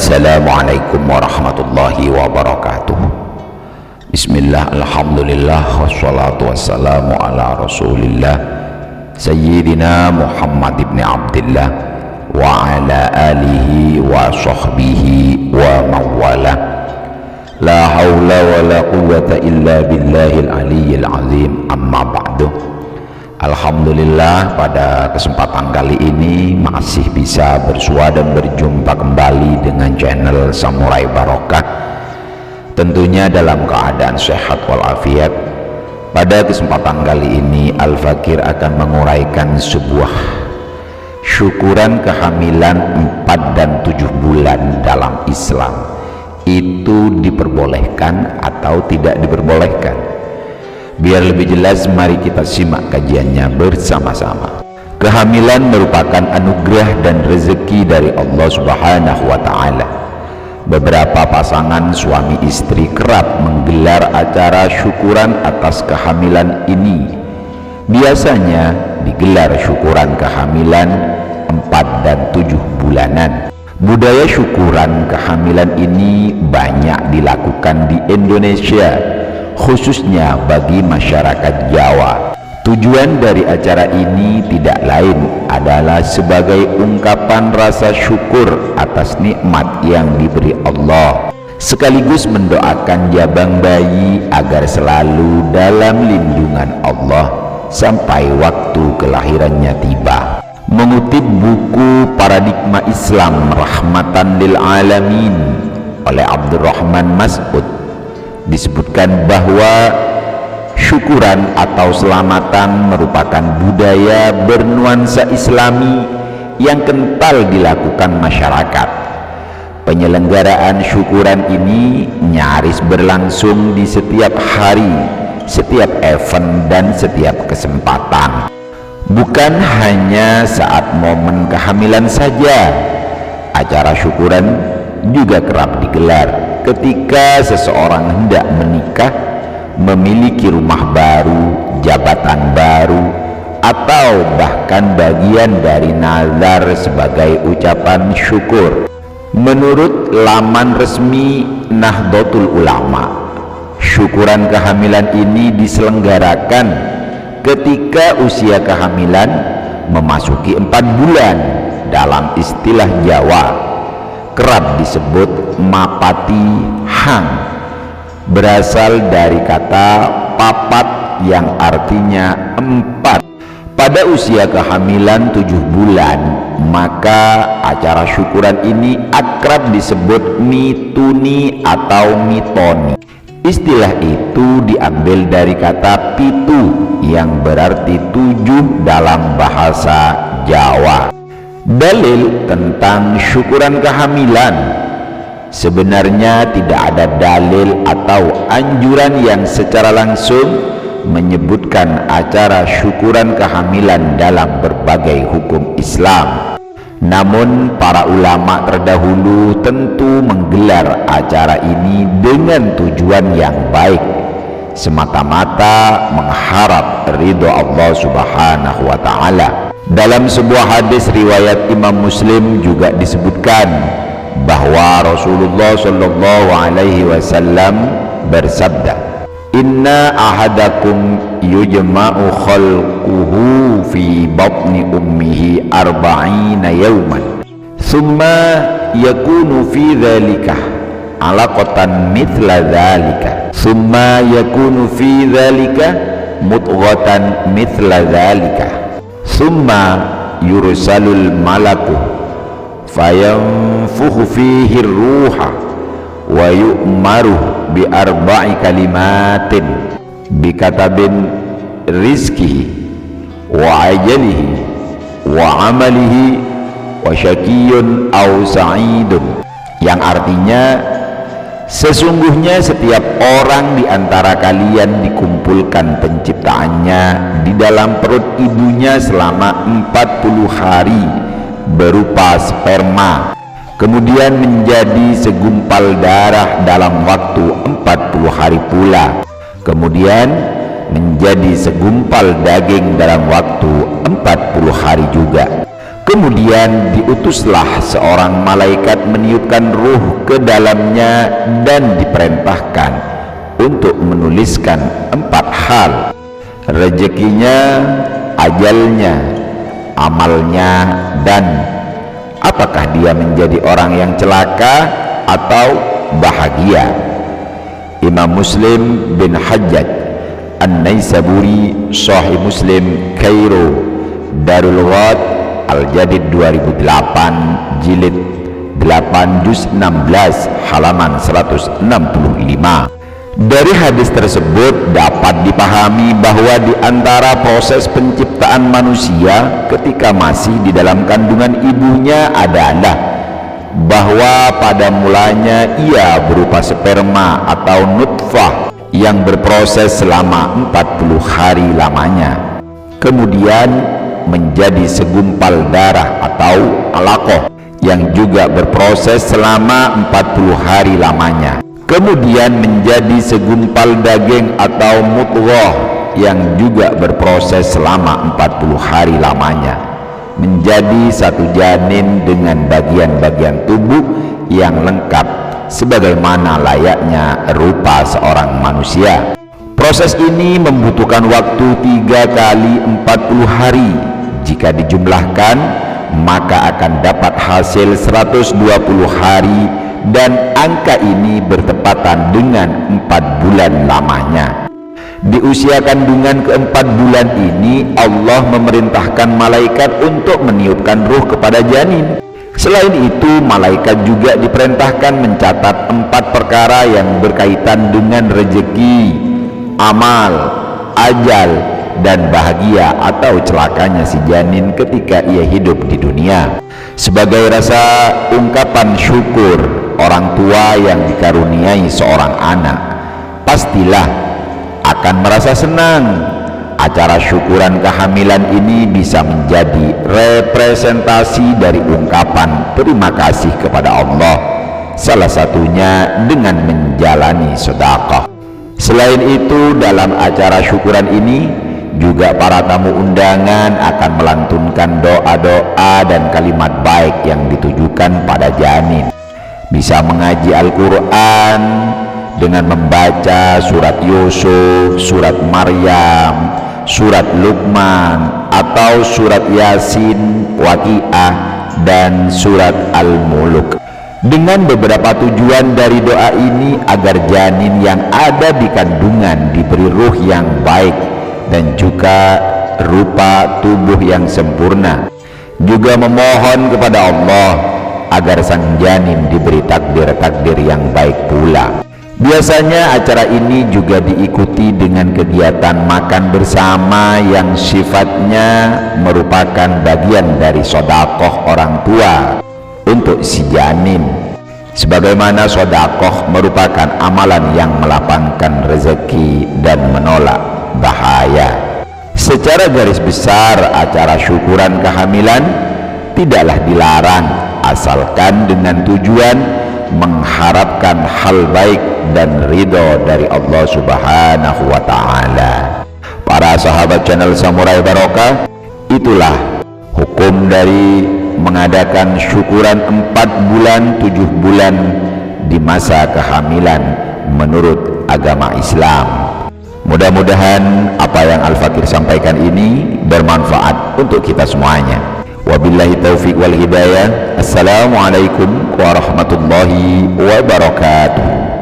Assalamualaikum warahmatullahi wabarakatuh. Bismillah, alhamdulillah, wassalatu wassalamu ala rasulillah Sayyidina Muhammad ibn Abdillah wa ala alihi wa sahbihi wa mawala. La hawla wa la quwwata illa billahil aliyyil azim, amma ba'du. Alhamdulillah, pada kesempatan kali ini masih bisa bersua dan berjumpa kembali dengan channel Samurai Barokah, tentunya dalam keadaan sehat walafiat. Pada kesempatan kali ini Al-Fakir akan menguraikan sebuah syukuran kehamilan 4 dan 7 bulan dalam Islam. Itu diperbolehkan atau tidak diperbolehkan? Biar lebih jelas, mari kita simak kajiannya bersama-sama. Kehamilan merupakan anugerah dan rezeki dari Allah Subhanahu wa Ta'ala. Beberapa pasangan suami istri kerap menggelar acara syukuran atas kehamilan ini. Biasanya digelar syukuran kehamilan 4 dan 7 bulanan. Budaya syukuran kehamilan ini banyak dilakukan di Indonesia, khususnya bagi masyarakat Jawa. Tujuan dari acara ini tidak lain adalah sebagai ungkapan rasa syukur atas nikmat yang diberi Allah, sekaligus mendoakan jabang bayi agar selalu dalam lindungan Allah sampai waktu kelahirannya tiba. Mengutip buku Paradigma Islam Rahmatan lil Alamin oleh Abdurrahman Mas'ud, disebutkan bahwa syukuran atau selamatan merupakan budaya bernuansa Islami yang kental dilakukan masyarakat. Penyelenggaraan syukuran ini nyaris berlangsung di setiap hari, setiap event dan setiap kesempatan. Bukan hanya saat momen kehamilan saja, acara syukuran juga kerap digelar ketika seseorang hendak menikah, memiliki rumah baru, jabatan baru, atau bahkan bagian dari nazar sebagai ucapan syukur. Menurut laman resmi Nahdlatul Ulama, syukuran kehamilan ini diselenggarakan ketika usia kehamilan memasuki 4 bulan. Dalam istilah Jawa kerap disebut mapati hang, berasal dari kata papat yang artinya 4. Pada usia kehamilan 7 bulan, maka acara syukuran ini akrab disebut mituni atau mitoni. Istilah itu diambil dari kata pitu yang berarti 7 dalam bahasa Jawa. Dalil tentang syukuran kehamilan: sebenarnya tidak ada dalil atau anjuran yang secara langsung menyebutkan acara syukuran kehamilan dalam berbagai hukum Islam. Namun para ulama terdahulu tentu menggelar acara ini dengan tujuan yang baik, semata-mata mengharap ridho Allah Subhanahu wa Ta'ala. Dalam sebuah hadis riwayat Imam Muslim juga disebutkan bahwa Rasulullah Shallallahu Alaihi Wasallam bersabda, "Inna ahadakum yujma'u khalquhu fi batni ummihi arba'ina yawman, thumma yakunu fi dhalika alaqatan mithla dhalika, thumma yakunu fi dhalika mudghatan mithla dhalika, thumma yursalul malaku fayanfukhu fihi ruha wa yu'maru bi arba'i kalimatin bikatabin rizkihi wa ajalihi wa amalihi wa syakiyun aw sa'idun," yang artinya sesungguhnya setiap orang di antara kalian dikumpulkan penciptaannya di dalam perut ibunya selama 40 hari berupa sperma, kemudian menjadi segumpal darah dalam waktu 40 hari pula, kemudian menjadi segumpal daging dalam waktu 40 hari juga, Kemudian diutuslah seorang malaikat meniupkan ruh ke dalamnya dan diperintahkan untuk menuliskan 4 hal: rezekinya, ajalnya, amalnya, dan apakah dia menjadi orang yang celaka atau bahagia. Imam Muslim bin Hajjaj An-Naisaburi, Sahih Muslim, Kairo, Darul Ghad, Al-Jadid 2008, jilid 8, juz 16, halaman 165. Dari hadis tersebut dapat dipahami bahwa di antara proses penciptaan manusia ketika masih di dalam kandungan ibunya adalah bahwa pada mulanya ia berupa sperma atau nutfah yang berproses selama 40 hari lamanya, kemudian menjadi segumpal darah atau alaqah yang juga berproses selama 40 hari lamanya, kemudian menjadi segumpal daging atau mudghah yang juga berproses selama 40 hari lamanya, menjadi satu janin dengan bagian-bagian tubuh yang lengkap sebagaimana layaknya rupa seorang manusia. Proses ini membutuhkan waktu 3 kali 40 hari. Jika dijumlahkan maka akan dapat hasil 120 hari, dan angka ini bertepatan dengan 4 bulan lamanya. Di usia kandungan ke-4 bulan ini Allah memerintahkan malaikat untuk meniupkan ruh kepada janin. Selain itu malaikat juga diperintahkan mencatat 4 perkara yang berkaitan dengan rezeki, amal, ajal, dan bahagia atau celakanya si janin ketika ia hidup di dunia, sebagai rasa ungkapan syukur orang tua yang dikaruniai seorang anak. Pastilah akan merasa senang. Acara syukuran kehamilan ini bisa menjadi representasi dari ungkapan terima kasih kepada Allah, salah satunya dengan menjalani sedekah. Selain itu, dalam acara syukuran ini juga para tamu undangan akan melantunkan doa-doa dan kalimat baik yang ditujukan pada janin. Bisa mengaji Al-Quran dengan membaca surat Yusuf, surat Maryam, surat Luqman, atau surat Yasin, Waqiah, dan surat Al-Muluk. Dengan beberapa tujuan dari doa ini agar janin yang ada di kandungan diberi ruh yang baik dan juga rupa tubuh yang sempurna. Juga memohon kepada Allah agar sang janin diberi takdir-takdir yang baik pula. Biasanya acara ini juga diikuti dengan kegiatan makan bersama yang sifatnya merupakan bagian dari sedekah orang tua untuk si janin, sebagaimana sedekah merupakan amalan yang melapangkan rezeki dan menolak bahaya. Secara garis besar, acara syukuran kehamilan tidaklah dilarang asalkan dengan tujuan mengharapkan hal baik dan ridho dari Allah Subhanahu wa Ta'ala. Para sahabat channel Samurai Barokah, itulah hukum dari mengadakan syukuran 4 bulan 7 bulan di masa kehamilan menurut agama Islam. Mudah-mudahan apa yang Al-Fakir sampaikan ini bermanfaat untuk kita semuanya. Wabillahi taufiq wal hidayah. Assalamualaikum warahmatullahi wabarakatuh.